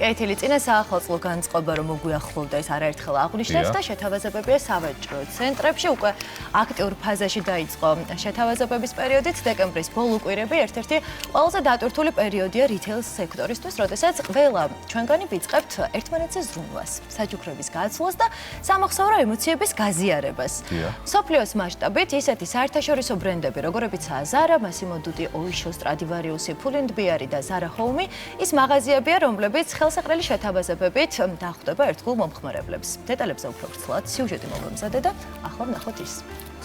კეთილი წინა საახალწლო განწყობა რომ მოგვიახლოვდა ეს არაერთხელ აღნიშნავს და შეთავაზებებია სავაჭრო ცენტრებში უკვე აქტიურ ფაზაში დაიწყო შეთავაზებების პერიოდით დეკემბრის ბოლო კვირები ერთ-ერთი ყველაზე დატვირთული პერიოდია რითეილ სექტორისთვის, როდესაც ყველა ჩვენგანი ვიწყებთ ერთმანეთზე ზრუნვას, საჩუქრების გაცვლას და სამახსოვრო ემოციების გაზიარებას. მსოფლიოს მასშტაბით ისეთი საერთაშორისო ბრენდები, როგორებიცაა Zara, Massimo Dutti, Oysho, Stradivarius, Pull&Bear და Zara Home ის მაღაზიებია, რომლებიც ხელსაყრელი შეთავაზებებით დახვდება ერთგულ მომხმარებლებს. დეტალებზე უფრო ვრცლად სიუჟეტი მოვემზადე და ახლა ვნახოთ ის.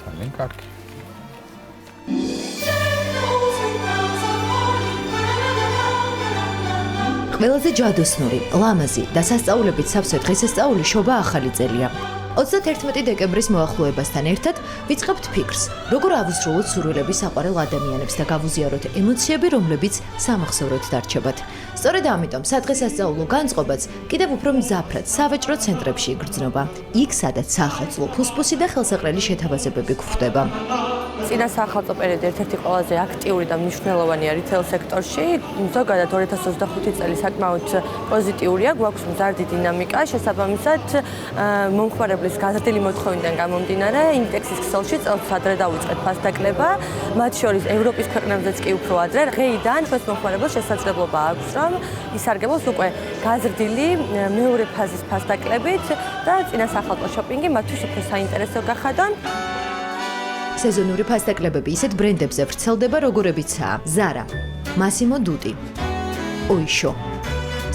ძალიან კარგი. ყველაზე ჯადოსნური, ლამაზი და სასწაულებით სავსე დღესასწაული შობა ახალი წელია. 31 დეკემბრის მოახლოებასთან ერთად ვიწყებთ ფიქრს, როგორ ავუსრულოთ სურვილების საყვარელ ადამიანებს და გავუზიაროთ ემოციები, რომლებიც სამახსოვროდ დარჩებათ. სწორედ ამიტომ სადღესასწაულო განწყობაც კიდევ უფრო მძაფრად სავაჭრო ცენტრებში იგრძნობა. იქ, სადაც საახალწლო ფუსფუსი და ხელსაყრელი შეთავაზებები გვხვდება. წინა საახალწლო პერიოდი ერთ-ერთი ყველაზე აქტიური და მნიშვნელოვანია რითეილ სექტორში. ზოგადად 2025 წელი საკმაოდ პოზიტიურია, გვაქვს მზარდი დინამიკა, შესაბამისად მომხმარებლის გაზრდილი მოთხოვნიდან გამომდინარე, ინდექსის ქსელში წელს ადრე დავიწყეთ ფასდაკლება, მათ შორის ევროპის ქვეყნებზეც კი უფრო ადრე. დღეიდან ჩვენს მომხმარებელს შესაძლებლობა აქვს, რომ ისარგებლოს უკვე გაზრდილი მეორე ფაზის ფასდაკლებით და წინა საახალწლო შოპინგი მათთვის უფრო საინტერესო გახადონ. სეზონური ფასდაკლებები ისეთ ბრენდებზე ვრცელდება, როგორებიცაა Zara, Massimo Dutti, Oysho,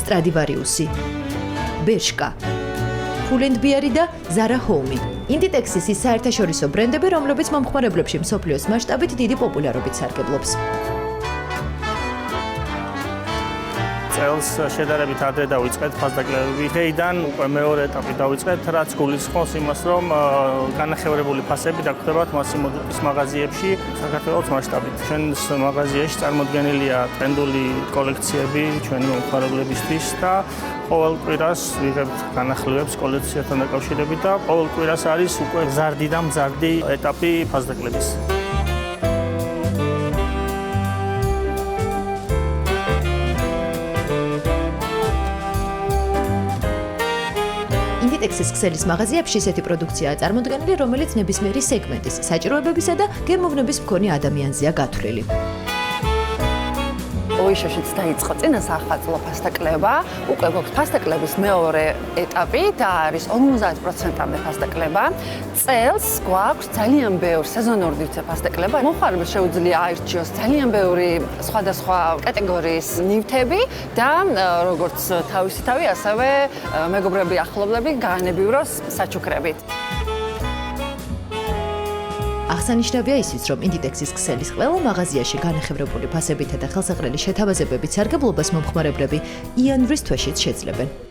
Stradivarius, Bershka, Pull&Bear და Zara Home. Inditex-ის ის საერთაშორისო ბრენდები, რომლებიც მომხმარებლებში მსოფლიოს მასშტაბით დიდი პოპულარობით სარგებლობს. წელს შედარებით ადრე დავიწყეთ ფასდაკლებები. დღეიდან უკვე მეორე ეტაპი დავიწყეთ, რაც გულისხმობს იმას, რომ განახევრებული ფასები დაგხვდებათ Massimo Duttis მაღაზიებში საქართველოს მასშტაბით. ჩვენს მაღაზიაში წარმოდგენილია ტრენდული კოლექციები ჩვენი მომხმარებლებისთვის და ყოველ კვირას ვიღებთ განახილვებს კოლექციასთან დაკავშირებით და ყოველ კვირას არის უკვე მზარდი და მზარდი ეტაპი ფასდაკლების. Inditex-ის ქსელის მაღაზიებში ისეთი პროდუქციაა წარმოდგენილი, რომელიც ნებისმიერი სეგმენტის, საჭიროებებისა და გემოვნების მქონე ადამიანზეა გათვლილი. Oysho-შიც დაიწყო წინა საახალწლო ფასდაკლება, უკვე გვაქვს ფასდაკლების მეორე ეტაპი და არის 50%-მდე ფასდაკლება. წელს გვაქვს ძალიან ბევრი სეზონური ფასდაკლება. მომხმარებელს შეუძლია აირჩიოს ძალიან ბევრი სხვადასხვა კატეგორიის ნივთები და როგორც თავისი თავი, ასევე მეგობრები, ახლობლები გაანებივროს საჩუქრებით. აღსანიშნავია ისიც, რომ Inditex-ის ქსელის ყველა მაღაზიაში განახევრებული ფასებითა და ხელსაყრელი შეთავაზებებით სარგებლობას მომხმარებლები იანვრის თვეშიც შეძლებენ.